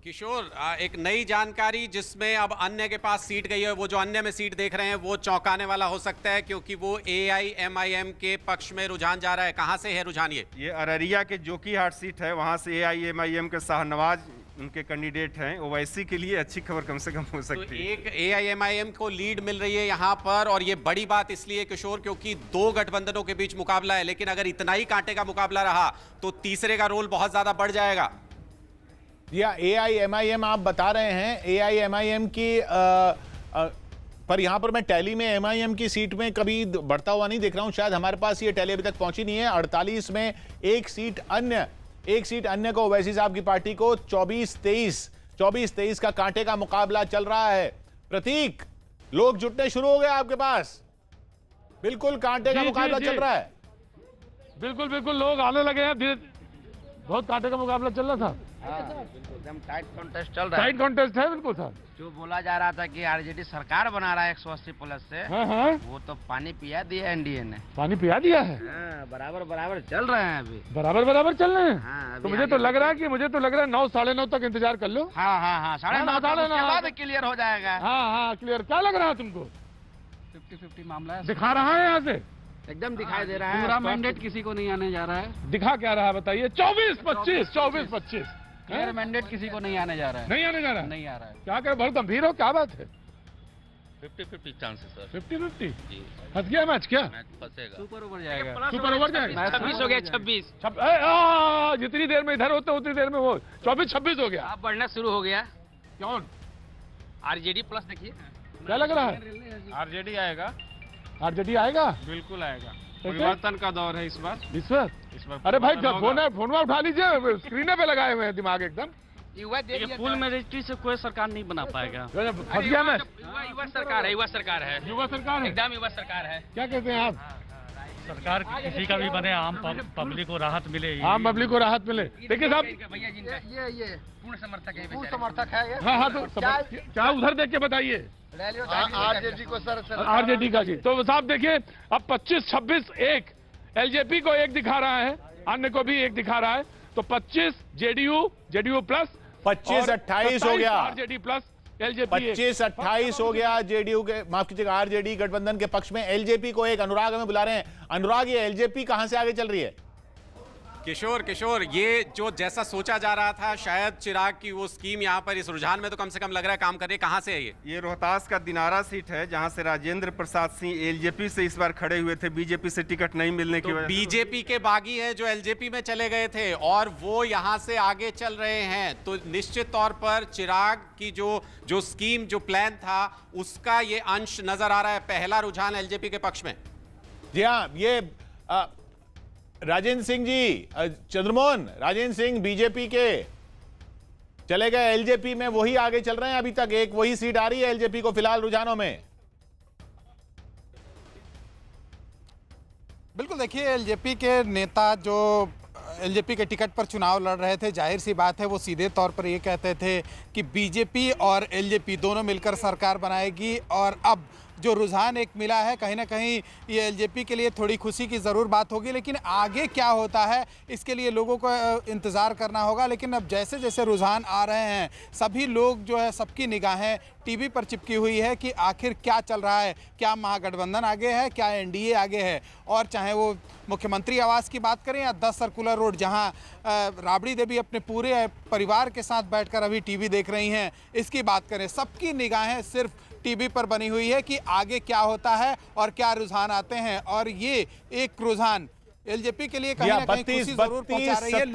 किशोर, एक नई जानकारी जिसमें अब अन्य के पास सीट गई है, वो जो अन्य में सीट देख रहे हैं वो चौंकाने वाला हो सकता है, क्योंकि वो AIMIM के पक्ष में रुझान जा रहा है। कहां से है रुझान? ये अररिया के जोकीहाट सीट है, वहां से AIMIM के शाहनवाज उनके कैंडिडेट हैं। ओवैसी के लिए अच्छी खबर कम से कम हो सकती है। एक AIMIM को लीड मिल रही है यहाँ पर, और ये बड़ी बात इसलिए किशोर क्योंकि दो गठबंधनों के बीच मुकाबला है, लेकिन अगर इतना ही कांटे का मुकाबला रहा तो तीसरे का रोल बहुत ज्यादा बढ़ जाएगा। या AIMIM आप बता रहे हैं, AIMIM की पर यहाँ पर मैं टैली में MIM की सीट में कभी बढ़ता हुआ नहीं देख रहा हूँ। शायद हमारे पास ये टैली अभी तक पहुंची नहीं है। 48 में एक सीट अन्य को, ओवैसी साहब की पार्टी को 24-23 का कांटे का मुकाबला चल रहा है। प्रतीक, लोग जुटने शुरू हो गए आपके पास? बिल्कुल कांटे का मुकाबला चल रहा है। बिल्कुल बिल्कुल लोग आने लगे हैं। बहुत कांटे का मुकाबला चल रहा था। एकदम टाइट कॉन्टेस्ट चल रहा है। टाइट कॉन्टेस्ट है बिल्कुल सर। जो बोला जा रहा था कि आरजेडी सरकार बना रहा है 180 प्लस से, वो तो पानी पिया दिया एनडीए ने। पानी पिया दिया है। बराबर बराबर चल रहे हैं अभी। बराबर चल रहे हैं। तो मुझे तो लग रहा है 9 साढ़े 9 तक इंतजार कर लो। हाँ 9:30 के बाद क्लियर हो जाएगा। हाँ क्लियर। क्या लग रहा है तुमको? 50-50 मामला है। दिखा रहा है यहाँ से एकदम दिखाई दे रहा है। पूरा मैंडेट किसी को नहीं आने जा रहा है। दिखा क्या रहा है बताइए? 24-25 क्लियर मैंडेट किसी को नहीं आने जा रहा है। नहीं आने जा रहा है। नहीं आ रहा है। क्या कर, बहुत गंभीर हो, क्या बात है? 50-50 चांसेस सर। 50-50 फंस गया मैच। क्या मैच फंसेगा? सुपर ओवर जाएगा। सुपर ओवर जाएगा। 26 हो गया। 26 जितनी देर में इधर होते उतनी देर में वो 24-26 हो गया। अब बढ़ना शुरू हो गया। कौन? आरजेडी प्लस देखिए। क्या लग रहा है? आरजेडी आएगा। आरजेडी आएगा। बिल्कुल आएगा। परिवर्तन का दौर है इस बार। अरे भाई फोन में उठा लीजिए, स्क्रीन पे लगाए हुए हैं दिमाग एकदम। फुल मेरिटरी से कोई सरकार नहीं बना पाएगा। फंस गया मैं। युवा सरकार है। युवा सरकार है। एकदम युवा सरकार है। क्या कहते हैं आप? सरकार किसी का भी बने, आम पब्लिक को राहत मिले। आम पब्लिक को राहत मिले। देखिए साहब, ये पूर्ण समर्थक है। पूर्ण समर्थक है। हाँ तो क्या उधर देख के बताइए। आरजेडी को सर आरजेडी का जी। तो साहब देखिए, अब 25-26 एलजेपी को एक दिखा रहा है, अन्य को भी एक दिखा रहा है। तो 25 जेडीयू प्लस 25-28 हो गया। आरजेडी प्लस एलजेपी 25-28 हो गया जेडीयू के, माफ कीजिएगा, आरजेडी गठबंधन के पक्ष में। एलजेपी को एक। अनुराग हमें बुला रहे हैं। अनुराग, ये एलजेपी कहां से आगे चल रही है? किशोर, ये जो जैसा सोचा जा रहा था, शायद चिराग की वो स्कीम यहाँ पर इस रुझान में तो कम से कम लग रहा है काम कर रही है। कहाँ से है ये? रोहतास का दिनारा सीट है, जहां से राजेंद्र प्रसाद सिंह एलजेपी से इस बार खड़े हुए थे। बीजेपी से टिकट नहीं मिलने की वजह से बीजेपी के बागी हैं जो एलजेपी में चले गए थे, और वो यहाँ से आगे चल रहे हैं। तो निश्चित तौर पर चिराग की जो स्कीम, जो प्लान था, उसका ये अंश नजर आ रहा है। पहला रुझान एलजेपी के पक्ष में। जी हाँ, ये राजेंद्र सिंह जी, चंद्रमोहन, राजेंद्र सिंह बीजेपी के चले गए एलजेपी में, वही आगे चल रहे हैं अभी तक। एक वही सीट आ रही है एलजेपी को फिलहाल रुझानों में। बिल्कुल, देखिए एलजेपी के नेता जो एलजेपी के टिकट पर चुनाव लड़ रहे थे, जाहिर सी बात है वो सीधे तौर पर ये कहते थे कि बीजेपी और एलजेपी दोनों मिलकर सरकार बनाएगी। और अब जो रुझान एक मिला है, कहीं ना कहीं ये एलजेपी के लिए थोड़ी खुशी की ज़रूर बात होगी, लेकिन आगे क्या होता है इसके लिए लोगों को इंतज़ार करना होगा। लेकिन अब जैसे जैसे रुझान आ रहे हैं, सभी लोग जो है, सबकी निगाहें टीवी पर चिपकी हुई है कि आखिर क्या चल रहा है। क्या महागठबंधन आगे है, क्या एनडीए आगे है? और चाहे वो मुख्यमंत्री आवास की बात करें या 10 सर्कुलर रोड, जहां राबड़ी देवी अपने पूरे परिवार के साथ बैठकर अभी टीवी देख रही हैं, इसकी बात करें, सबकी निगाहें सिर्फ टीवी पर बनी हुई है कि आगे क्या होता है और क्या रुझान आते हैं। और ये एक रुझान एलजेपी के लिए कहीं ना कहीं खुशी जरूर पहुंचा रही है।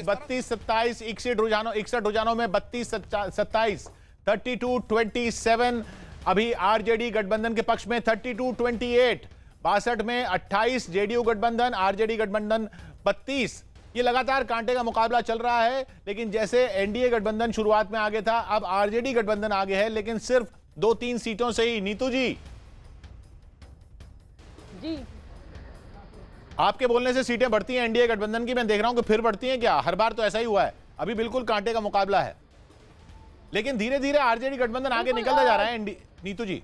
32-27 61 रुझानों में 32-27 32-27 अभी आरजेडी गठबंधन के पक्ष में। 32-28 62 में 28 जेडीयू गठबंधन, आरजेडी गठबंधन 32। ये लगातार कांटे का मुकाबला चल रहा है। लेकिन जैसे एनडीए गठबंधन शुरुआत में आगे था, अब आरजेडी गठबंधन आगे है, लेकिन सिर्फ 2-3 सीटों से ही। नीतू जी, आपके बोलने से सीटें बढ़ती हैं एनडीए गठबंधन की, मैं देख रहा हूं कि फिर बढ़ती हैं क्या? हर बार तो ऐसा ही हुआ है। अभी बिल्कुल कांटे का मुकाबला है, लेकिन धीरे धीरे आरजेडी गठबंधन आगे निकलता जा रहा है। नीतू जी,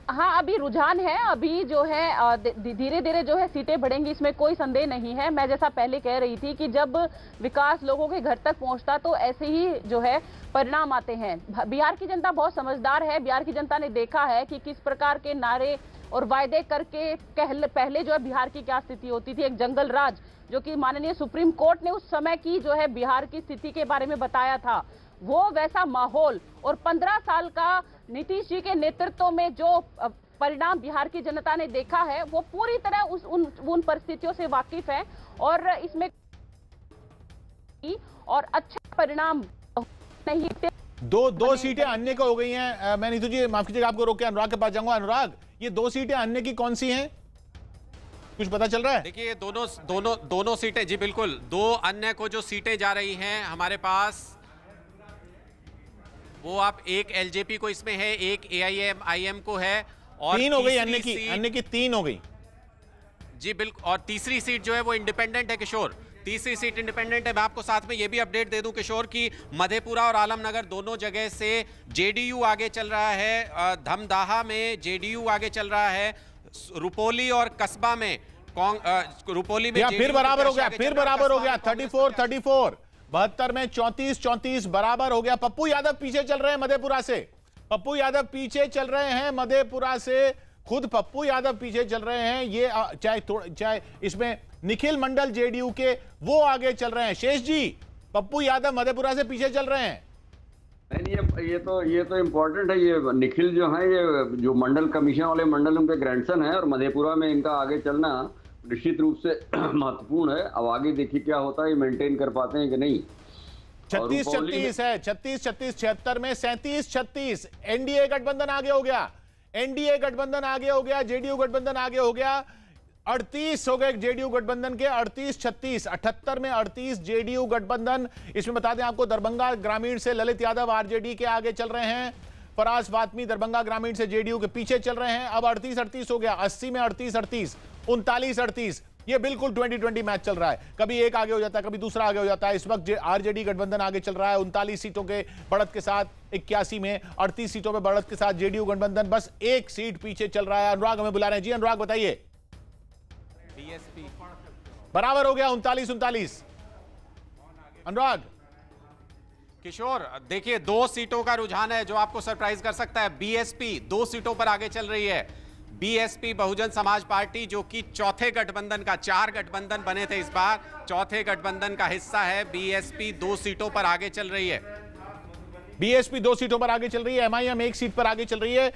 हाँ, अभी रुझान है, अभी जो है धीरे धीरे जो है सीटें बढ़ेंगी, इसमें कोई संदेह नहीं है। मैं जैसा पहले कह रही थी कि जब विकास लोगों के घर तक पहुंचता तो ऐसे ही जो है परिणाम आते हैं। बिहार की जनता बहुत समझदार है। बिहार की जनता ने देखा है कि किस प्रकार के नारे और वायदे करके पहले जो है बिहार की क्या स्थिति होती थी, एक जंगल राज, जो कि माननीय सुप्रीम कोर्ट ने उस समय की जो है बिहार की स्थिति के बारे में बताया था, वो वैसा माहौल और 15 साल का नीतीश जी के नेतृत्व में जो परिणाम बिहार की जनता ने देखा है, वो पूरी तरह उन परिस्थितियों से वाकिफ है और इसमें और अच्छा परिणाम नहीं। दो सीटें अन्य को हो गई हैं। मैं नीतू जी माफ कीजिएगा, आपको रोक के अनुराग के पास जाऊंगा। अनुराग, ये 2 सीटें अन्य की कौन सी हैं, कुछ पता चल रहा है? देखिए दोनों सीटें, जी बिल्कुल, 2 अन्य को जो सीटें जा रही हैं हमारे पास, वो आप एक एलजेपी को इसमें है, एक एआईएमआईएम को है और 3 हो गई अन्य की 3 हो गई। जी बिल्कुल, और तीसरी सीट जो है वो इंडिपेंडेंट है किशोर, तीसरी सीट इंडिपेंडेंट है। मैं आपको साथ में ये भी अपडेट दे दूं किशोर की मधेपुरा और आलमनगर दोनों जगह से जेडीयू आगे चल रहा है। धमदाहा में जेडीयू आगे चल रहा है, रुपोली और कस्बा में रुपोली में फिर बराबर हो गया, 34 72 में 34 बराबर हो गया। पप्पू यादव पीछे चल रहे हैं मधेपुरा से, पप्पू यादव पीछे चल रहे हैं मधेपुरा से, खुद पप्पू यादव पीछे चल रहे हैं। ये चाहे इसमें निखिल मंडल जेडीयू के वो आगे चल रहे हैं। शेष जी, पप्पू यादव मधेपुरा से पीछे चल रहे हैं। नहीं, ये तो इम्पोर्टेंट है। ये निखिल जो है, ये जो मंडल कमीशन वाले मंडल उनके ग्रैंडसन है और मधेपुरा में इनका आगे चलना निश्चित रूप से महत्वपूर्ण है। अब आगे देखिए क्या होता है, मेंटेन कर पाते हैं कि नहीं। 36-36 है, 36-36 76 में 37-36 एनडीए गठबंधन आगे हो गया, एनडीए गठबंधन आगे हो गया, जेडीयू गठबंधन आगे हो गया। 38 हो गए जेडीयू गठबंधन के, 38-36 78 में 38 जेडीयू गठबंधन। इसमें बता दें आपको, दरभंगा ग्रामीण से ललित यादव आरजेडी के आगे चल रहे हैं, फराज फातमी दरभंगा ग्रामीण से जेडीयू के पीछे चल रहे हैं। अब 38-38 हो गया, 80 में 38-38 39-38। ये बिल्कुल 2020 मैच चल रहा है, कभी एक आगे हो जाता है, कभी दूसरा आगे हो जाता है। इस वक्त आरजेडी गठबंधन आगे चल रहा है 39 सीटों के बढ़त के साथ, 81 में 38 सीटों में बढ़त के साथ जेडीयू गठबंधन बस 1 सीट पीछे चल रहा है। अनुराग हमें बुला रहे हैं। जी अनुराग बताइए। बीएसपी बराबर हो गया 39-39। अनुराग। किशोर देखिए, 2 सीटों का रुझान है जो आपको सरप्राइज कर सकता है। बीएसपी 2 सीटों पर आगे चल रही है। बीएसपी बहुजन समाज पार्टी जो कि चौथे गठबंधन का, 4 गठबंधन बने थे इस बार, चौथे गठबंधन का हिस्सा है। बीएसपी 2 सीटों पर आगे चल रही है। बीएसपी 2 सीटों पर आगे चल रही है, एमआईएम 1 सीट पर आगे चल रही है।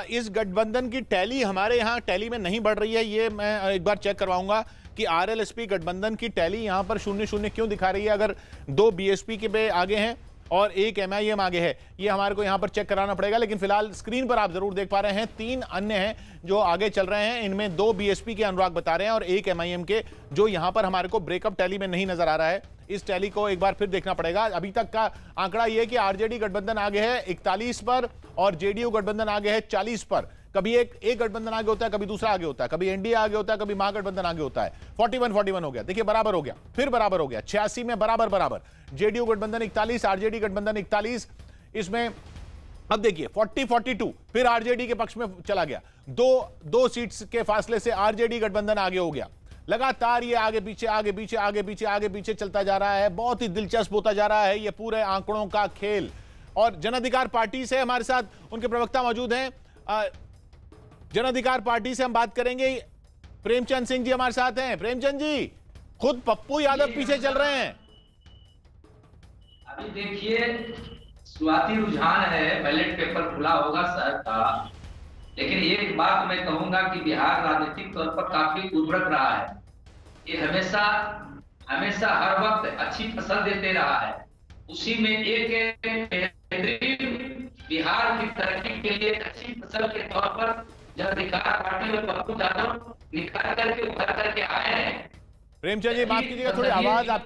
इस गठबंधन की टैली हमारे यहाँ टैली में नहीं बढ़ रही है, ये मैं एक बार चेक करवाऊंगा कि आरएलएसपी गठबंधन की टैली यहाँ पर 0-0 क्यों दिखा रही है, अगर 2 बीएसपी के पे आगे हैं और 1 एमआईएम आगे है। ये हमारे को यहाँ पर चेक कराना पड़ेगा, लेकिन फिलहाल स्क्रीन पर आप जरूर देख पा रहे हैं 3 अन्य हैं जो आगे चल रहे हैं। इनमें 2 बीएसपी के अनुराग बता रहे हैं और 1 एमआईएम के, जो यहाँ पर हमारे को ब्रेकअप टैली में नहीं नजर आ रहा है। इस टैली को एक बार फिर देखना पड़ेगा। अभी तक का आंकड़ा यह कि आरजेडी गठबंधन आगे है 41 पर और जेडीयू गठबंधन आगे है 40 पर। कभी एक गठबंधन आगे होता है, कभी दूसरा आगे होता है, कभी एनडीए आगे होता है, कभी महागठबंधन आगे होता है। 41-41 हो गया, देखिए बराबर हो गया, फिर बराबर हो गया। 86 में बराबर, जेडीयू गठबंधन 41, आरजेडी गठबंधन 41। इसमें अब देखिए 40-42 फिर आरजेडी के पक्ष में चला गया। 2 सीट्स के फासले से आरजेडी गठबंधन आगे हो गया। लगातार ये आगे पीछे चलता जा रहा है। बहुत ही दिलचस्प होता जा रहा है ये पूरे आंकड़ों का खेल। और जन अधिकार पार्टी से हमारे साथ उनके प्रवक्ता मौजूद हैं। जन अधिकार पार्टी से हम बात करेंगे, प्रेमचंद सिंह जी हमारे साथ हैं। प्रेमचंद जी, खुद पप्पू यादव पीछे चल रहे हैं। अभी देखिए, शुरुआती रुझान है, बैलेट पेपर खुला होगा शहर का, लेकिन एक बात मैं कहूंगा कि बिहार राजनीतिक तौर पर काफी उर्वरक रहा है। ये हमेशा हर वक्त अच्छी फसल देते रहा है। उसी में एक बेहतरीन बिहार की तरक्की के लिए अच्छी फसल के तौर पर जन अधिकार पार्टी और पप्पू यादव निकाल करके उभर करके आए हैं। प्रेमचंद जी माफ कीजिएगा, थोड़ी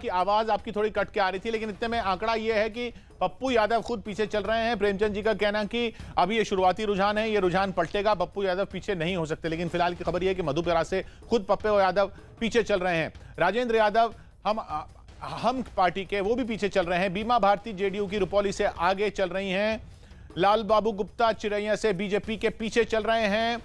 आवाज आपकी थोड़ी कट के आ रही थी, लेकिन इतने में आंकड़ा यह है कि पप्पू यादव खुद पीछे चल रहे हैं। प्रेमचंद जी का कहना कि अभी ये शुरुआती रुझान है, ये रुझान पलटेगा, पप्पू यादव पीछे नहीं हो सकते। लेकिन फिलहाल की खबर यह है कि मधुपुरा से खुद पप्पू यादव पीछे चल रहे हैं। राजेंद्र यादव हम पार्टी के, वो भी पीछे चल रहे हैं। बीमा भारती जेडीयू की रुपौली से आगे चल रही हैं। लाल बाबू गुप्ता चिरैया से बीजेपी के पीछे चल रहे हैं।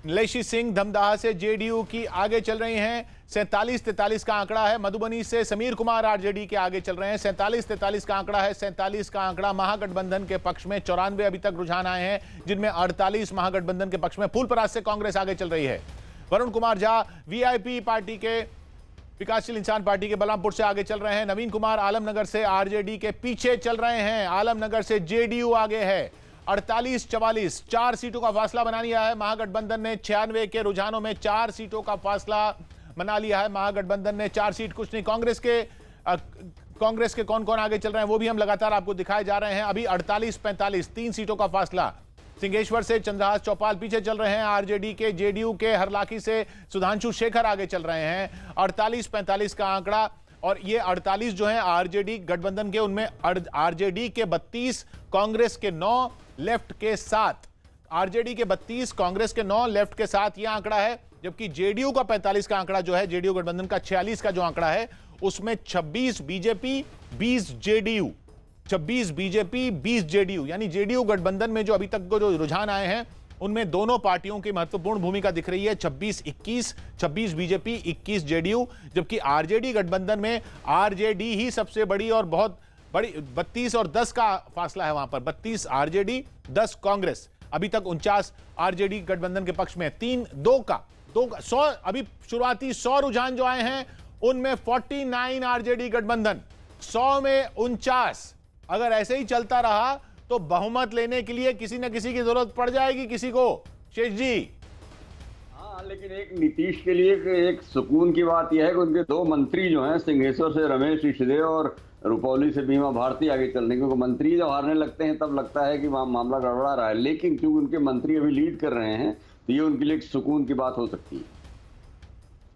लेशी सिंह धमदाहा से जेडीयू की आगे चल रही हैं। 47-43 का आंकड़ा है। मधुबनी से समीर कुमार आरजेडी के आगे चल रहे हैं। 47-43 का आंकड़ा है। 47 का आंकड़ा महागठबंधन के पक्ष में। 94 अभी तक रुझान आए हैं, जिनमें 48 महागठबंधन के पक्ष में। फूलपरास से कांग्रेस आगे चल रही है। वरुण कुमार झा वीआईपी पार्टी के विकासशील इंसान पार्टी के बलरामपुर से आगे चल रहे हैं। नवीन कुमार आलमनगर से आरजेडी के पीछे चल रहे हैं। आलमनगर से जेडीयू आगे है। 48-44 4 सीटों का फासला बना लिया है महागठबंधन ने। 96 के रुझानों में 4 सीटों का फासला बना लिया है महागठबंधन ने। 4 सीट कुछ नहीं। कांग्रेस के कौन कौन आगे चल रहे हैं वो भी हम लगातार आपको दिखाए जा रहे हैं। अभी 48-45 3 सीटों का फासला। सिंहेश्वर से चंद्रहास चौपाल पीछे चल रहे हैं आरजेडी के। जेडीयू के हरलाखी से सुधांशु शेखर आगे चल रहे हैं। 48-45 का आंकड़ा। और ये 48 जो है आरजेडी गठबंधन के, उनमें आरजेडी के 32, कांग्रेस के 9, लेफ्ट के 7। आरजेडी के 32, कांग्रेस के 9, लेफ्ट के 7 यह आंकड़ा है। जबकि जेडीयू का 45 का आंकड़ा जो है, जेडीयू गठबंधन का 46 का जो आंकड़ा है, उसमें 26 बीजेपी 20 जेडीयू। 26 बीजेपी 20 जेडीयू, यानी जेडीयू गठबंधन में जो अभी तक जो रुझान आए हैं उनमें दोनों पार्टियों की महत्वपूर्ण भूमिका दिख रही है। 26-21, 26 बीजेपी 21 जेडीयू। जबकि आरजेडी गठबंधन में आरजेडी ही सबसे बड़ी और बहुत बड़ी 32 और 10 का फासला है वहां पर। 32 आरजेडी 10 कांग्रेस। अभी तक 49 आरजेडी गठबंधन के पक्ष में। 2 का 100 अभी शुरुआती 100 रुझान जो आए हैं उनमें 49 आरजेडी गठबंधन, 100 में 49। अगर ऐसे ही चलता रहा तो बहुमत लेने के लिए किसी न किसी की जरूरत पड़ जाएगी किसी को। शेष जी। हाँ, लेकिन एक नीतीश के लिए एक सुकून की बात यह है कि उनके 2 मंत्री जो हैं, सिंहेश्वर से रमेश ऋषिदेव और रुपौली से बीमा भारती आगे चलने, क्योंकि मंत्री जब हारने लगते हैं तब लगता है कि वहां मामला गड़बड़ा रहा है। लेकिन क्योंकि उनके मंत्री अभी लीड कर रहे हैं तो ये उनके लिए एक सुकून की बात हो सकती है।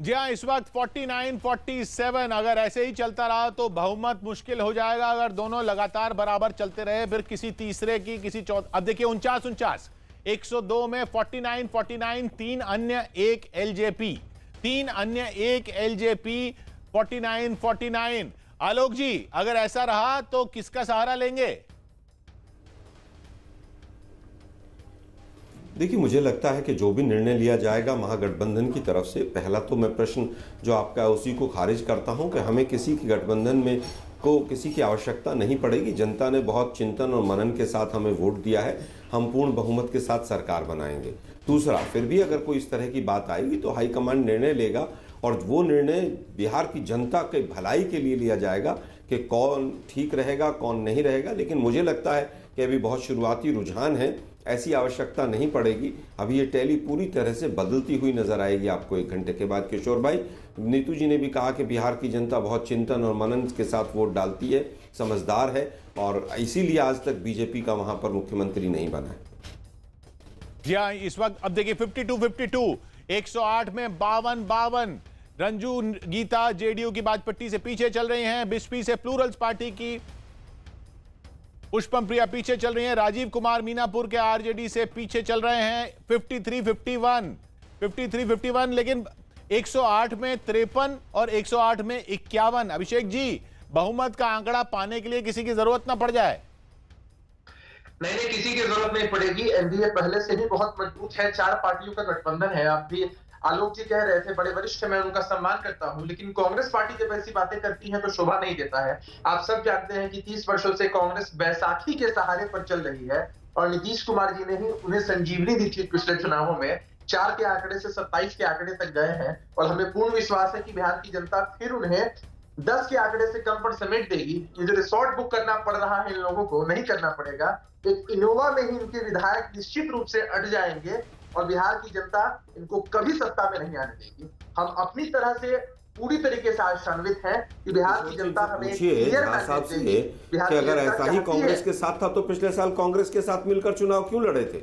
जी हाँ, इस वक्त 49-47 अगर ऐसे ही चलता रहा तो बहुमत मुश्किल हो जाएगा। अगर दोनों लगातार बराबर चलते रहे, फिर किसी तीसरे की किसी चौथे। अब देखिए 49-49, 102 में 49-49, 3 अन्य 1 एलजेपी, 3 अन्य 1 एलजेपी, 49-49। आलोक जी, अगर ऐसा रहा तो किसका सहारा लेंगे? देखिए, मुझे लगता है कि जो भी निर्णय लिया जाएगा महागठबंधन की तरफ से, पहला तो मैं प्रश्न जो आपका है उसी को खारिज करता हूं कि हमें किसी की गठबंधन में को किसी की आवश्यकता नहीं पड़ेगी। जनता ने बहुत चिंतन और मनन के साथ हमें वोट दिया है। हम पूर्ण बहुमत के साथ सरकार बनाएंगे। दूसरा, फिर भी अगर कोई इस तरह की बात आएगी तो हाईकमांड निर्णय लेगा और वो निर्णय बिहार की जनता के भलाई के लिए लिया जाएगा कि कौन ठीक रहेगा कौन नहीं रहेगा। लेकिन मुझे लगता है कि अभी बहुत शुरुआती रुझान है, ऐसी आवश्यकता नहीं पड़ेगी। अभी ये टैली पूरी तरह से बदलती हुई नजर आएगी आपको 1 घंटे के बाद। किशोर भाई, नीतू जी ने भी कहा कि बिहार की जनता बहुत चिंतन और मनन के साथ वोट डालती है, समझदार है और इसीलिए आज तक बीजेपी का वहां पर मुख्यमंत्री नहीं बना है। जी हाँ, इस वक्त अब देखिए 52-52, 108 में 52-52। रंजू गीता जेडीयू की बाजपट्टी से पीछे चल रही हैं। बिस्पी से प्लूरल्स पार्टी की पुष्पम प्रिया पीछे चल रही हैं। राजीव कुमार मीनापुर के आरजेडी से पीछे चल रहे हैं। 53-51, लेकिन 108 में 53 और 108 में 51। अभिषेक जी, बहुमत का आंकड़ा पाने के लिए किसी की जरूरत ना पड़ जाए। नहीं, किसी की जरूरत नहीं पड़ेगी। एनडीए पहले से ही बहुत मजबूत है। 4 पार्टियों का गठबंधन है। आप भी आलोक जी कह रहे थे, बड़े वरिष्ठ, मैं उनका सम्मान करता हूं, लेकिन कांग्रेस पार्टी जब ऐसी बातें करती है तो शोभा नहीं देता है। आप सब जानते हैं कि 30 वर्षों से कांग्रेस बैसाखी के सहारे पर चल रही है और नीतीश कुमार जी ने ही उन्हें संजीवनी दी थी पिछले चुनावों में। 4 के आंकड़े से 27 के आंकड़े तक गए हैं और हमें पूर्ण विश्वास है कि बिहार की जनता फिर उन्हें 10 के आंकड़े से कम पर समेट देगी। ये जो रिसोर्ट बुक करना पड़ रहा है इन लोगों को, नहीं करना पड़ेगा। एक इनोवा में ही इनके विधायक निश्चित रूप से अट जाएंगे और बिहार की जनता इनको कभी सत्ता में नहीं आने देगी। हम अपनी तरह से पूरी तरीके से आशान्वित हैं कि बिहार की जनता हमें क्लियर मैसेज देगी। कि अगर ऐसा ही कांग्रेस के साथ था तो पिछले साल कांग्रेस के साथ मिलकर चुनाव क्यों लड़े थे?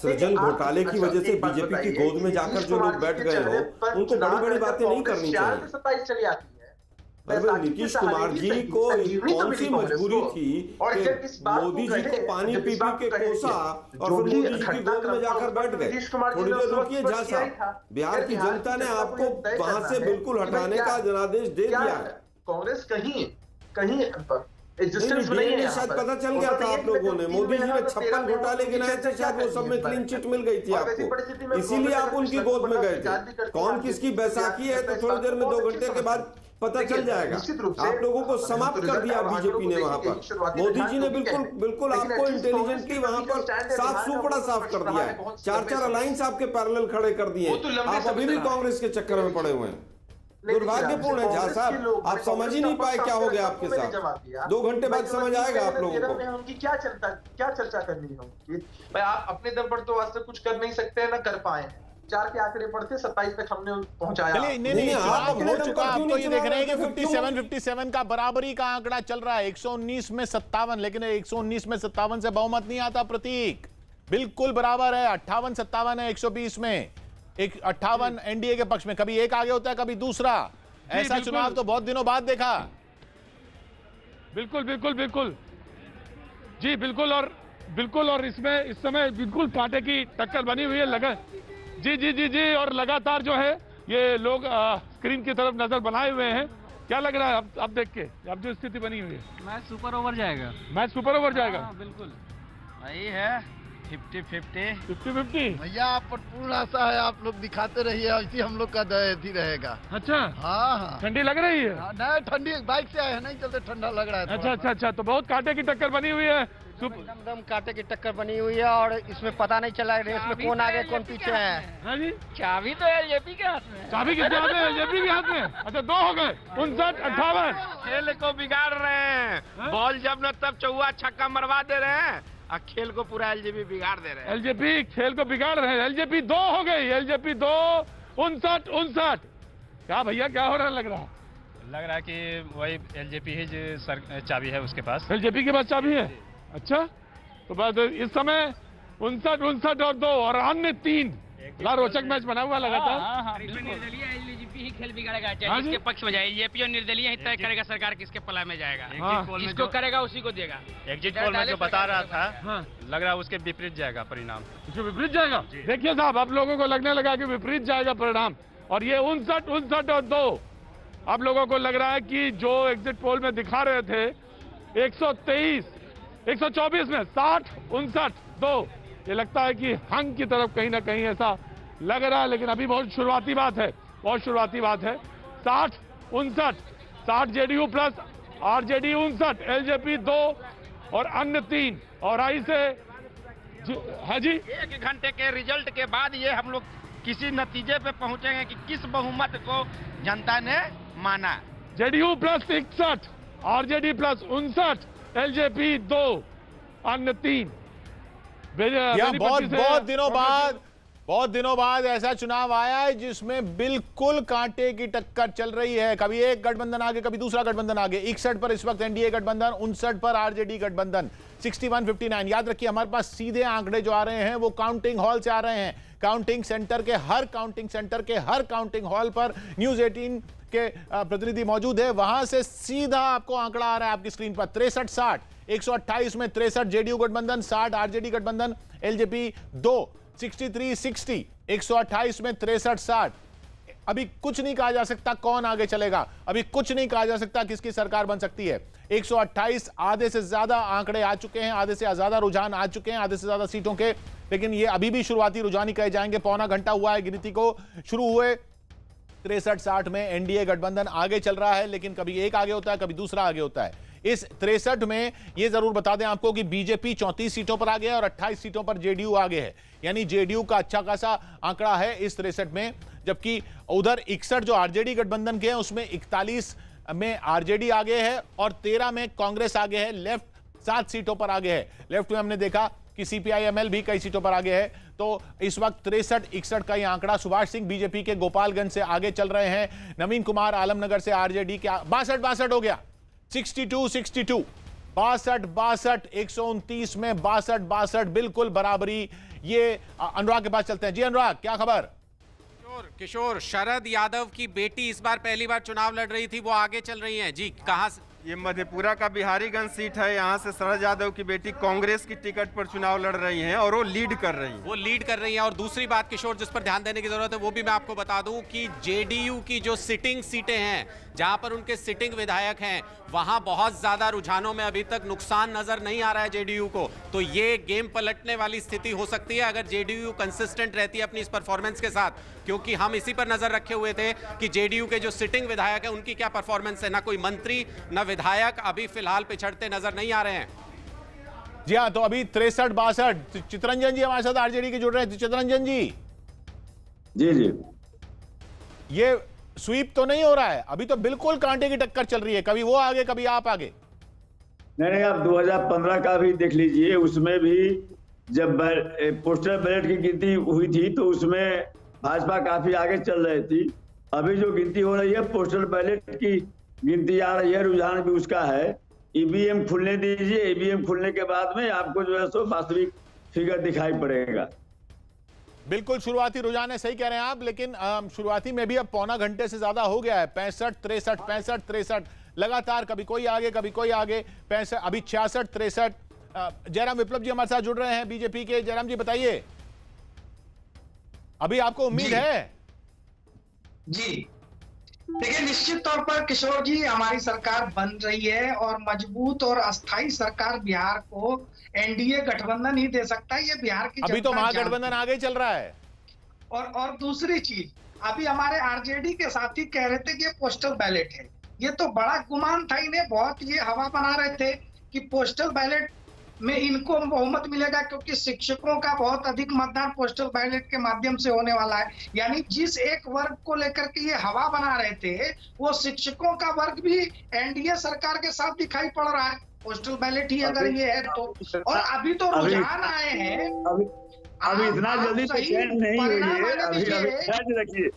सृजन घोटाले की वजह से बीजेपी की गोद में जाकर जो लोग बैठ गए हो, उनको बड़ी बड़ी बातें नहीं करनी चाहिए। 27 चली आती है। नीतीश कुमार जी को कौन सी मजबूरी थी कि मोदी जी को पानी पी पी के कोसा और फिर मोदी जी की गोद में जाकर बैठ गए? थोड़ी देर रुकिए झा साहब, बिहार की जनता ने आपको वहां से बिल्कुल हटाने का जनादेश दे दिया है। कांग्रेस कहीं एग्जिस्टेंस में नहीं है। शायद पता चल गया था आप लोगों ने, मोदी जी ने 56 घोटाले गिनाए थे, शायद वो सब में क्लीन चिट मिल गई थी आपको, इसीलिए आप उनकी गोद में गए थे। कौन किसकी बैसाखी है तो थोड़ी देर में 2 घंटे के बाद पता चल जाएगा। आप लोगों को समाप्त कर दिया बीजेपी ने वहां पर। मोदी जी ने बिल्कुल आपको इंटेलिजेंटली वहां पर साफ सुपड़ा साफ कर दिया है। 4 अलायंस आपके पैरेलल खड़े कर दिए, आप अभी भी कांग्रेस के चक्कर में पड़े हुए हैं। दुर्भाग्यपूर्ण है झा साहब, आप समझ ही नहीं पाए क्या हो गया आपके साथ। 2 घंटे बाद समझ आएगा आप लोगों को। उनकी क्या चर्चा करनी है उनकी। भाई आप अपने दम पर तो आज तक कुछ कर नहीं सकते हैं, ना कर पाए। 4 के आंकड़े पढ़ते 27 तक हमने पहुंचाया। नहीं चुनाव हो चुका। आप तो ये देख रहे हैं कि 57 का बराबरी का आंकड़ा चल रहा है। 119 में 57, लेकिन 119 में 57 से बहुमत नहीं आता प्रतीक, बिल्कुल बराबर है। 58-57 है 120 में, 58 एनडीए के पक्ष में। कभी एक आगे होता है कभी दूसरा। ऐसा चुनाव तो बहुत दिनों बाद देखा। बिल्कुल जी, बिल्कुल। और इसमें इस समय बिल्कुल कांटे की टक्कर बनी हुई है। लगा जी, और लगातार जो है ये लोग स्क्रीन की तरफ नजर बनाए हुए हैं। क्या लग रहा है अब देख के, अब जो स्थिति बनी हुई है? मैच सुपर ओवर जाएगा। बिल्कुल वही है 50-50। भैया आप पर पूर्ण आशा है, आप लोग दिखाते रहिए, ऐसी हम लोग का ही रहेगा। अच्छा, हाँ। ठंडी लग रही है? नहीं, ठंडी बाइक से आए हैं, नहीं चलते ठंडा लग रहा है। अच्छा, तो बहुत कांटे की टक्कर बनी हुई है। एकदम कांटे की टक्कर बनी हुई है, और इसमें पता नहीं चला रेस में कौन आगे कौन पीछे है। हाँ जी, चाबी तो एलजेपी के हाथ में। चाबी किसके हाथ में? एलजेपी के हाथ में। अच्छा, 2 हो गए। 59-58 खेल को बिगाड़ रहे हैं। बॉल जब न तब चौवा छक्का मरवा दे रहे हैं, और खेल को पूरा एलजेपी बिगाड़ दे रहे हैं। एलजेपी खेल को बिगाड़ रहे हैं। एलजेपी 2 हो गई। एलजेपी 2 59। क्या भैया, क्या हो रहा है? लग रहा है कि वही एलजेपी ही चाबी है उसके पास। एलजेपी के पास चाबी है। अच्छा, तो बस इस समय 59 और 2 और अन्य 3 रोचक मैच बना हुआ लगातार। एलजेपी ही खेल बिगाड़ेगा, चाहे इसके पक्ष में जाए। एलजेपी और निर्दलीय ही तय करेगा सरकार किसके पला में जाएगा। जिसको करेगा उसी को देगा। एग्जिट पोल में जो बता रहा था, लग रहा है उसके विपरीत जाएगा परिणाम। उसके विपरीत जाएगा? देखिए साहब, आप लोगों को लगने लगा कि विपरीत जाएगा परिणाम, और ये 59 और 2 आप लोगों को लग रहा है कि जो एग्जिट पोल में दिखा रहे थे 124 में 60-59 2, ये लगता है कि हंग की तरफ कहीं ना कहीं ऐसा लग रहा है। लेकिन अभी बहुत शुरुआती बात है। 60-59 जेडीयू प्लस आरजेडी 59, एलजेपी 2 और अन्य 3। और आई से हाँ जी, 1 घंटे के रिजल्ट के बाद ये हम लोग किसी नतीजे पे पहुंचेंगे कि किस बहुमत को जनता ने माना। JDU plus 61, RJD plus 59, LJP 2, अन्य 3। बहुत दिनों बाद ऐसा चुनाव आया है जिसमें बिल्कुल कांटे की टक्कर चल रही है। कभी एक गठबंधन आगे, कभी दूसरा गठबंधन आगे। 61 पर इस वक्त एनडीए गठबंधन, 59 पर आरजेडी गठबंधन, 61-59। याद रखिए, हमारे पास सीधे आंकड़े जो आ रहे हैं वो काउंटिंग हॉल से आ रहे हैं। काउंटिंग सेंटर के हर काउंटिंग हॉल पर न्यूज 18 के प्रतिनिधि मौजूद है, वहां से सीधा आपको आंकड़ा आ रहा है आपकी स्क्रीन पर। 63-60, 128 में 63 जेडीयू गठबंधन, 60 आरजेडी गठबंधन, एलजेपी 2, 63-60, 128 में 63-60। अभी कुछ नहीं कहा जा सकता कौन आगे चलेगा, अभी कुछ नहीं कहा जा सकता किसकी सरकार बन सकती है। 128, आधे से ज्यादा आंकड़े आ चुके हैं, आधे से ज्यादा रुझान आ चुके हैं, आधे से ज्यादा सीटों के, लेकिन ये अभी भी शुरुआती रुझान ही कहे जाएंगे। पौना घंटा हुआ है गिनती को शुरू हुए। 63-60 में एनडीए गठबंधन आगे चल रहा है, लेकिन कभी एक आगे होता है, कभी दूसरा आगे होता है। इस 63 में यह जरूर बता दें आपको कि बीजेपी 34 सीटों पर आगे है और 28 सीटों पर जेडीयू आगे है, यानी जेडीयू का अच्छा खासा आंकड़ा है इस 63 में। जबकि उधर 61 जो आरजेडी गठबंधन के हैं उसमें 41 में आरजेडी आगे है और 13 में कांग्रेस आगे है। लेफ्ट 7 सीटों पर आगे है। लेफ्ट में हमने देखा कि सीपीआई-एमएल भी कई सीटों पर आगे है। तो इस वक्त 63-61 का यह आंकड़ा। सुभाष सिंह बीजेपी के गोपालगंज से आगे चल रहे हैं। नवीन कुमार आलमनगर से आरजेडी के 62 हो गया, 62-62, 62, 129 में 62, बिल्कुल बराबरी। ये अनुराग के पास चलते हैं। जी अनुराग, क्या खबर? किशोर, शरद यादव की बेटी इस बार पहली बार चुनाव लड़ रही थी, वो आगे चल रही हैं। जी, कहां से? ये मधेपुरा का बिहारीगंज सीट है। यहाँ से शरद यादव की बेटी कांग्रेस की टिकट पर चुनाव लड़ रही हैं और वो लीड कर रही हैं। और दूसरी बात किशोर जिस पर ध्यान देने की जरूरत है वो भी मैं आपको बता दूं कि जेडीयू की जो सिटिंग सीटें हैं जहां पर उनके सिटिंग विधायक हैं, वहां बहुत ज्यादा रुझानों में अभी तक नुकसान नजर नहीं आ रहा है जेडीयू को। तो ये गेम पलटने वाली स्थिति हो सकती है अगर जेडीयू कंसिस्टेंट रहती है अपनी इस परफॉर्मेंस के साथ, क्योंकि हम इसी पर नजर रखे हुए थे कि जेडीयू के जो सिटिंग विधायक है उनकी क्या परफॉर्मेंस है। ना कोई मंत्री ना विधायक अभी फिलहाल पिछड़ते नजर नहीं आ रहे हैं। जी हाँ, तो अभी 63-62 चितरंजन जी हमारे साथ आरजेडी के जुड़ रहे हैं। चितरंजन जी, जी ये स्वीप तो नहीं हो रहा है, अभी तो बिल्कुल कांटे की टक्कर चल रही है, कभी वो आगे कभी आप आगे। नहीं, आप 2015 का भी देख लीजिए, उसमें भी जब पोस्टल बैलेट की गिनती हुई थी तो उसमें भाजपा काफी आगे चल रही थी। अभी जो गिनती हो रही है पोस्टल बैलेट की गिनती आ रही है, रुझान भी उसका है। ईवीएम खुलने दीजिए, ईवीएम खुलने के बाद में आपको जो है सो वास्तविक फिगर दिखाई पड़ेगा। बिल्कुल शुरुआती रुझान है, सही कह रहे हैं आप, लेकिन शुरुआती में भी अब पौना घंटे से ज्यादा हो गया है। 65-63 लगातार, कभी कोई आगे कभी कोई आगे। 65, अभी 66-63। जयराम विप्लव जी हमारे साथ जुड़ रहे हैं बीजेपी के। जयराम जी बताइए, अभी आपको उम्मीद है? जी देखिए, निश्चित तौर पर किशोर जी, हमारी सरकार बन रही है और मजबूत और अस्थायी सरकार बिहार को एनडीए गठबंधन ही दे सकता है। ये बिहार की अभी तो महागठबंधन आगे चल रहा है। और दूसरी चीज, अभी हमारे आरजेडी के साथी कह रहे थे कि ये पोस्टल बैलेट है। ये तो बड़ा गुमान था, इन्हें बहुत ये हवा बना रहे थे कि पोस्टल बैलेट में इनको बहुमत मिलेगा, क्योंकि शिक्षकों का बहुत अधिक मतदान पोस्टल बैलेट के माध्यम से होने वाला है। यानी जिस एक वर्ग को लेकर के ये हवा बना रहे थे, वो शिक्षकों का वर्ग भी एनडीए सरकार के साथ दिखाई पड़ रहा है, पोस्टल बैलेट ही अगर ये है तो। और अभी तो रुझान आए हैं, अभी इतना जल्दी तो चेंज नहीं हुई है। अभी धैर्य रखिए,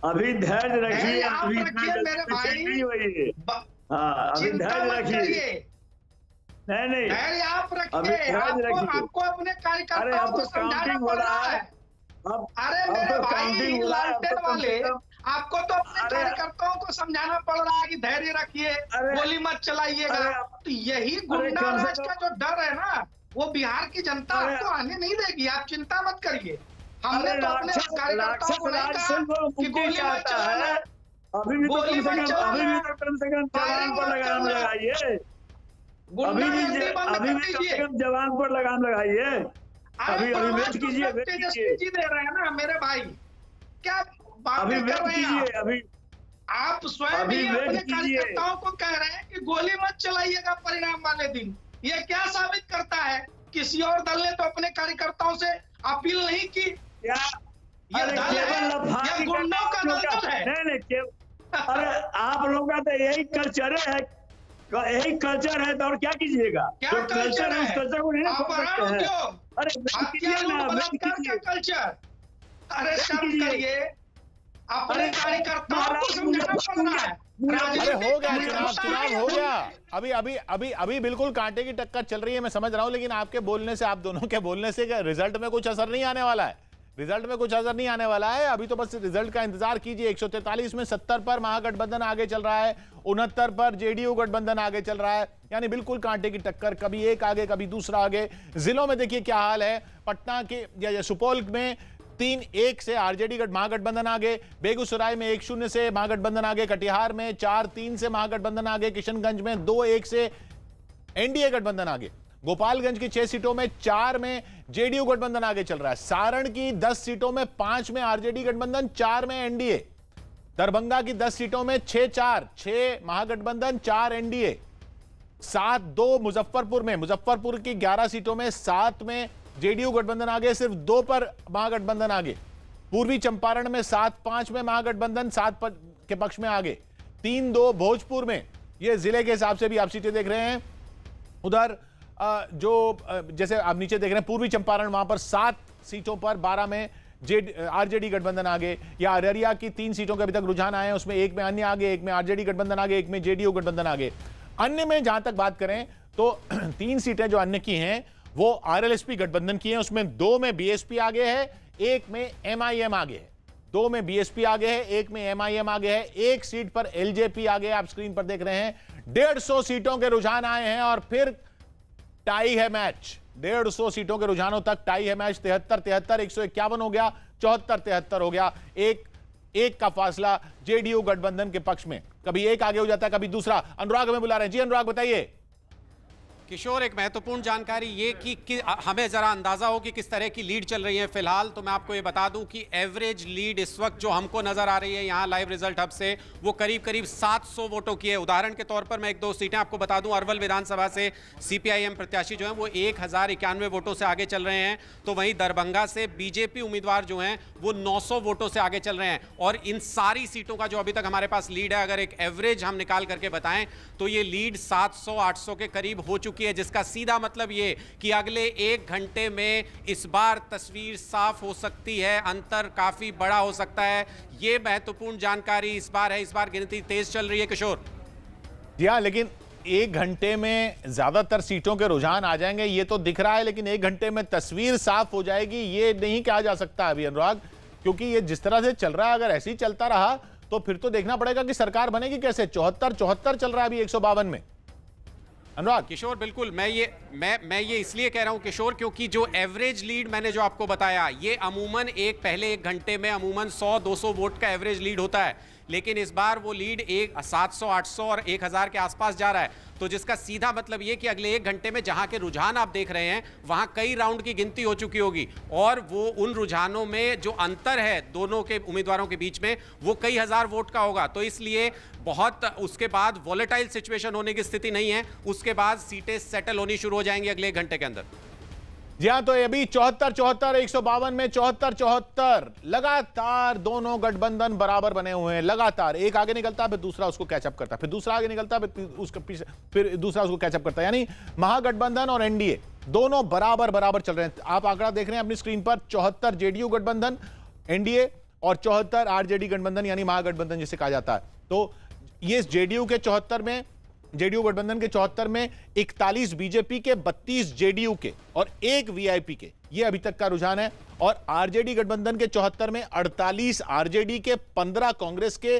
अभी धैर्य रखिए, अभी इतना जल्दी चेंज नहीं हुई है। हाँ, अभी धैर्य रखिए। नहीं, धैर्य आप रखिए, आपको अपने कार्यकर्ताओं को समझाना पड़ रहा है। अरे मेरे भाई लालटेन वाले, आपको तो अपने कार्यकर्ताओं को समझाना पड़ रहा है कि धैर्य रखिए, गोली मत चलाइएगा। तो यही गुंडा राज का जो डर है ना, वो बिहार की जनता आपको आने नहीं देगी, आप चिंता मत करिए। हमने तो अपने कार्यकर्ताओं को नहीं कहा कि गोली मत चलाना, अभी भी तो कम से कम जवान पर लगाम लगाइए। अभी भी जवान पर लगाम लगाइए। अभी वेट कीजिए, तेजस्वी दे रहे हैं ना मेरे भाई, क्या बातें कर रहे हैं अभी? आप स्वयं भी अपने कार्यकर्ताओं को कह रहे हैं कि गोली मत चलाइएगा परिणाम वाले दिन। ये क्या साबित करता है? किसी और दल ने तो अपने कार्यकर्ताओं से अपील नहीं की। ये दल है या गुंडों का दल है? नहीं, अरे आप लोगों का तो यही कल्चर है, यही कल्चर है, तो और क्या कीजिएगा? क्या कल्चर है? उस कल्चर को नहीं ना छोड़ सकते हैं। अरे कल्चर, अरे शर्म करिए, अपने कार्यकर्ताओं को समझाना पड़ रहा है। अरे हो गया चुनाव हो गया। अभी बिल्कुल कांटे की टक्कर चल रही है, मैं समझ रहा हूं, लेकिन आपके बोलने से, आप दोनों के बोलने से रिजल्ट में कुछ असर नहीं आने वाला है। रिजल्ट में कुछ असर नहीं आने वाला है। अभी तो बस रिजल्ट का इंतजार कीजिए। 143 में 70 पर महागठबंधन आगे चल रहा है, 69 पर जेडीयू गठबंधन आगे चल रहा है। यानी बिल्कुल कांटे की टक्कर, कभी एक आगे कभी दूसरा आगे। जिलों में देखिए क्या हाल है। पटना के या सुपौल में 3-1 से आरजेडी महागठबंधन आगे, बेगूसराय में 1-0 से महागठबंधन आगे, कटिहार में 4-3 से महागठबंधन आगे, किशनगंज में 2-1 से एनडीए गठबंधन आगे, गोपालगंज की 6 सीटों में 4 में जेडीयू गठबंधन आगे चल रहा है, सारण की 10 सीटों में 5 में आरजेडी गठबंधन, 4 में एनडीए, दरभंगा की 10 सीटों में 6-4, 6 महागठबंधन 4 एनडीए, 7-2 मुजफ्फरपुर की 11 सीटों में 7 में जेडीयू गठबंधन आगे, सिर्फ 2 पर महागठबंधन आगे, पूर्वी चंपारण में 7-5 में महागठबंधन 7 के पक्ष में आगे, 3-2 भोजपुर में, ये जिले के हिसाब से भी आप सीटें देख रहे हैं। उधर जो जैसे आप नीचे देख रहे हैं पूर्वी चंपारण, वहां पर 7 सीटों पर 12 में आरजेडी गठबंधन आगे, या अररिया की 3 सीटों के अभी तक रुझान आए हैं, उसमें एक में अन्य आगे, एक में आरजेडी गठबंधन आगे, एक में जेडीयू गठबंधन आगे। अन्य में जहां तक बात करें तो 3 सीटें जो अन्य की हैं वो आरएलएसपी गठबंधन की हैं, उसमें 2 में बीएसपी आगे है, 1 में एमआईएम आगे है। 2 में बीएसपी आगे है, 1 में एमआईएम आगे है, 1 सीट पर एलजेपी आगे है। आप स्क्रीन पर देख रहे हैं 150 सीटों के रुझान आए हैं और फिर टाई है मैच। 150 सीटों के रुझानों तक टाई है मैच। 73-73, 151 हो गया, 74-73 हो गया, एक का फासला जेडीयू गठबंधन के पक्ष में। कभी एक आगे हो जाता है, कभी दूसरा। अनुराग हमें बुला रहे हैं। जी अनुराग बताइए। किशोर, एक महत्वपूर्ण जानकारी ये कि हमें जरा अंदाजा हो कि किस तरह की लीड चल रही है फिलहाल। तो मैं आपको ये बता दूं कि एवरेज लीड इस वक्त जो हमको नजर आ रही है यहाँ लाइव रिजल्ट हब से, वो करीब करीब 700 वोटों की है। उदाहरण के तौर पर मैं एक दो सीटें आपको बता दूं। अरवल विधानसभा से सीपीआईएम प्रत्याशी जो है वो 1091 वोटों से आगे चल रहे हैं। तो वहीं दरभंगा से बीजेपी उम्मीदवार जो हैं वो 900 वोटों से आगे चल रहे हैं। और इन सारी सीटों का जो अभी तक हमारे पास लीड है, अगर एक एवरेज हम निकाल करके बताएं तो ये लीड 700-800 के करीब हो चुकी है, जिसका सीधा मतलब ये कि अगले 1 घंटे में इस बार तस्वीर साफ हो सकती है, अंतर काफी बड़ा हो सकता है। ये महत्वपूर्ण जानकारी इस बार है। इस बार गिनती तेज चल रही है किशोर। जी हाँ, लेकिन 1 घंटे में ज्यादातर सीटों के रुझान आ जाएंगे ये तो दिख रहा है, लेकिन 1 घंटे में तस्वीर साफ हो जाएगी ये नहीं कहा जा सकता अभी अनुराग, क्योंकि ये जिस तरह से चल रहा है अगर ऐसे ही चलता रहा तो फिर तो देखना पड़ेगा कि सरकार बनेगी कैसे। 74 चल रहा है अभी 152 में। अनुराग। किशोर बिल्कुल, मैं ये इसलिए कह रहा हूं किशोर क्योंकि जो एवरेज लीड मैंने जो आपको बताया ये अमूमन पहले 1 घंटे में अमूमन 100-200 वोट का एवरेज लीड होता है, लेकिन इस बार वो लीड 700-800 और 1000 के आसपास जा रहा है। तो जिसका सीधा मतलब ये कि अगले 1 घंटे में जहां के रुझान आप देख रहे हैं वहां कई राउंड की गिनती हो चुकी होगी, और वो उन रुझानों में जो अंतर है दोनों के उम्मीदवारों के बीच में वो कई हजार वोट का होगा। तो इसलिए बहुत उसके बाद वॉलेटाइल सिचुएशन होने की स्थिति नहीं है, उसके बाद सीटें सेटल होनी शुरू हो जाएंगी अगले 1 घंटे के अंदर। जी हाँ, तो अभी 74 152 में 74 लगातार दोनों गठबंधन बराबर बने हुए हैं। लगातार एक आगे निकलता है फिर दूसरा उसको कैचअप करता है, फिर दूसरा आगे निकलता है फिर दूसरा उसको कैचअप करता है। यानी महागठबंधन और एनडीए दोनों बराबर चल रहे हैं। आप आंकड़ा देख रहे हैं अपनी स्क्रीन पर, 74 जेडीयू गठबंधन एनडीए और 74 आरजेडी गठबंधन यानी महागठबंधन जिसे कहा जाता है। तो ये जेडीयू के 74 में, जेडीयू गठबंधन के 74 में 41 बीजेपी के, 32 जेडीयू के और 1 वीआईपी के, ये अभी तक का रुझान है। और आरजेडी गठबंधन के 74 में 48 आरजेडी के, 15 कांग्रेस के,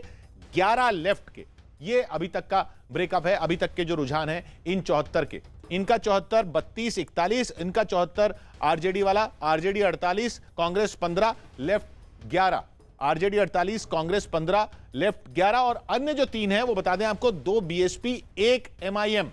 11 लेफ्ट के, ये अभी तक का ब्रेकअप है। अभी तक के जो रुझान है इन 74 के, इनका 74 32 41, इनका 74 आरजेडी वाला, RJD 48 Congress 15 left 11, RJD 48 Congress 15 left 11, और अन्य जो 3 है वो बता दें आपको 2 बीएसपी 1 एमआईएम,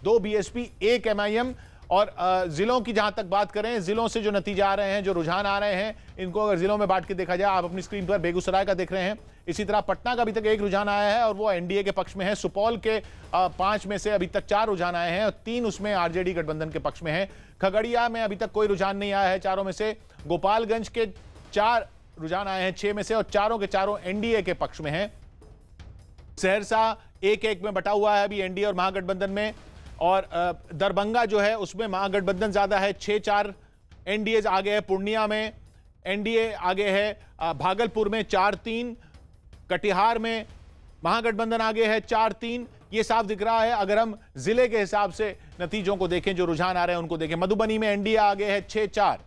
2 बीएसपी 1 एमआईएम। और जिलों की जहां तक बात करें, जिलों से जो नतीजे आ रहे हैं, जो रुझान आ रहे हैं, इनको अगर जिलों में बांट के देखा जाए, आप अपनी स्क्रीन पर बेगूसराय का देख रहे हैं, इसी तरह पटना का अभी तक 1 रुझान आया है और वो एनडीए के पक्ष में है। सुपौल के 5 में से अभी तक 4 रुझान आए हैं और 3 उसमें आरजेडी गठबंधन के पक्ष में है। खगड़िया में अभी तक कोई रुझान नहीं आया है चारों में से। गोपालगंज के 4 रुझान आए हैं 6 में से और चारों के चारों एनडीए के पक्ष में हैं। सहरसा 1-1 में बटा हुआ है अभी एनडीए और महागठबंधन में, और दरभंगा जो है उसमें महागठबंधन ज्यादा है, 6-4 एनडीए आगे है। पूर्णिया में एनडीए आगे है, भागलपुर में 4-3, कटिहार में महागठबंधन आगे है 4-3। ये साफ दिख रहा है अगर हम जिले के हिसाब से नतीजों को देखें, जो रुझान आ रहे हैं उनको देखें। मधुबनी में एनडीए आगे है 6-4,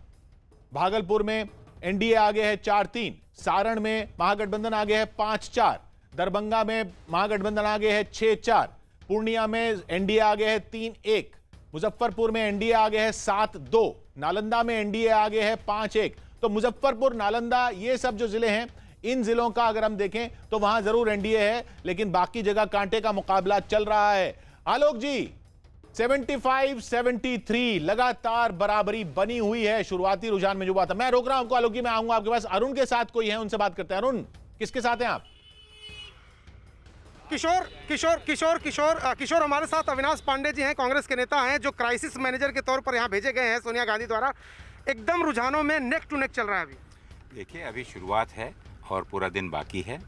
भागलपुर में एनडीए आगे है 4-3, सारण में महागठबंधन आगे है 5-4, दरभंगा में महागठबंधन आगे है 6-4, पूर्णिया में एनडीए आगे है 3-1, मुजफ्फरपुर में एनडीए आगे है 7-2, नालंदा में एनडीए आगे है 5-1। तो मुजफ्फरपुर, नालंदा, ये सब जो जिले हैं, इन जिलों का अगर हम देखें तो वहां जरूर एनडीए है, लेकिन बाकी जगह कांटे का मुकाबला चल रहा है। आलोक जी, 75-73 लगातार बराबरी बनी हुई है शुरुआती रुझान में जो बात है। मैं रोक रहा हूं आपको आलोक जी, मैं आऊंगा आपके पास। अरुण के साथ कोई है, उनसे बात करते हैं। अरुण, किसके साथ हैं आप? किशोर हमारे साथ अविनाश पांडे जी हैं, कांग्रेस के नेता हैं, जो क्राइसिस मैनेजर के तौर पर यहाँ भेजे गए हैं सोनिया गांधी द्वारा। एकदम रुझानों में नेक टू नेक चल रहा है अभी। देखिए, अभी शुरुआत है और पूरा दिन बाकी है,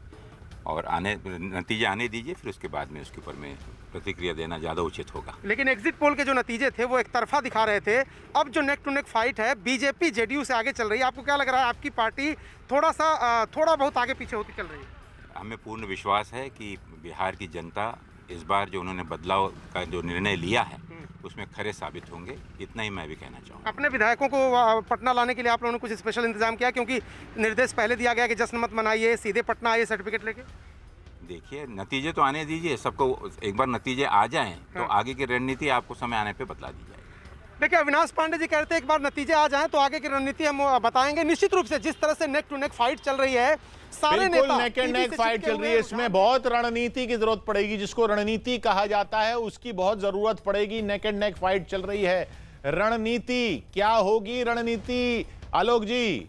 और नतीजे आने दीजिए, फिर उसके बाद में उसके ऊपर में प्रतिक्रिया देना ज़्यादा उचित होगा। लेकिन एग्जिट पोल के जो नतीजे थे वो एक तरफा दिखा रहे थे। अब जो नेक टू नेक फाइट है, बीजेपी जेडीयू से आगे चल रही है। आपको क्या लग रहा है, आपकी पार्टी थोड़ा बहुत आगे पीछे होती चल रही है? हमें पूर्ण विश्वास है कि बिहार की जनता इस बार जो उन्होंने बदलाव का जो निर्णय लिया है उसमें खरे साबित होंगे, इतना ही मैं भी कहना चाहूँगा। अपने विधायकों को पटना लाने के लिए आप लोगों ने कुछ स्पेशल इंतजाम किया, क्योंकि निर्देश पहले दिया गया कि जश्न मत मनाइए, सीधे पटना आइए सर्टिफिकेट लेके? देखिए, नतीजे तो आने दीजिए, सबको एक बार नतीजे आ जाएं तो आगे की रणनीति आपको समय आने पे बतला दी जाएगी। देखिए अविनाश पांडे जी कहते हैं एक बार नतीजे आ जाएं तो आगे की रणनीति हम बताएंगे। निश्चित रूप से जिस तरह से नेक टू नेक फाइट चल रही है, सारे नेता नेक एंड नेक फाइट चल रही है, इसमें बहुत रणनीति की जरूरत पड़ेगी। जिसको रणनीति कहा जाता है उसकी बहुत जरूरत पड़ेगी। नेक एंड नेक फाइट चल रही है, रणनीति क्या होगी? रणनीति आलोक जी।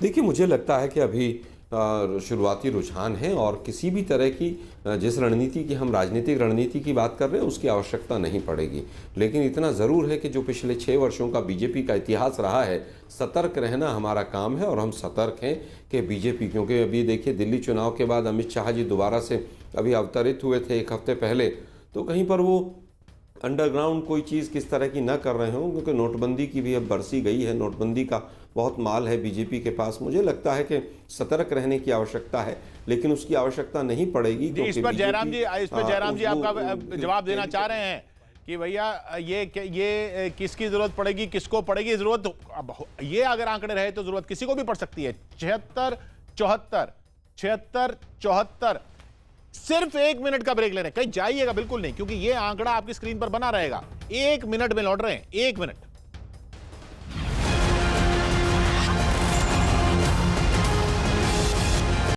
देखिए, मुझे लगता है कि अभी शुरुआती रुझान है और किसी भी तरह की जिस रणनीति की हम राजनीतिक रणनीति की बात कर रहे हैं उसकी आवश्यकता नहीं पड़ेगी। लेकिन इतना ज़रूर है कि जो पिछले 6 वर्षों का बीजेपी का इतिहास रहा है, सतर्क रहना हमारा काम है और हम सतर्क हैं कि बीजेपी, क्योंकि अभी देखिए दिल्ली चुनाव के बाद अमित शाह जी दोबारा से अभी अवतरित हुए थे 1 हफ्ते पहले, तो कहीं पर वो अंडरग्राउंड कोई चीज़ किस तरह की न कर रहे हों, क्योंकि नोटबंदी की भी अब बरसी गई है, नोटबंदी का बहुत माल है बीजेपी के पास। मुझे लगता है कि सतर्क रहने की आवश्यकता है, लेकिन उसकी आवश्यकता नहीं पड़ेगी। इस पर जयराम जी आपका जवाब देना चाह रहे हैं कि भैया ये किसकी जरूरत पड़ेगी, किसको पड़ेगी जरूरत? अब ये अगर आंकड़े रहे तो जरूरत किसी को भी पड़ सकती है। 76, 74, 74। सिर्फ 1 मिनट का ब्रेक ले रहे हैं, कहीं जाइएगा बिल्कुल नहीं, क्योंकि ये आंकड़ा आपकी स्क्रीन पर बना रहेगा। 1 मिनट में लौट रहे हैं, 1 मिनट।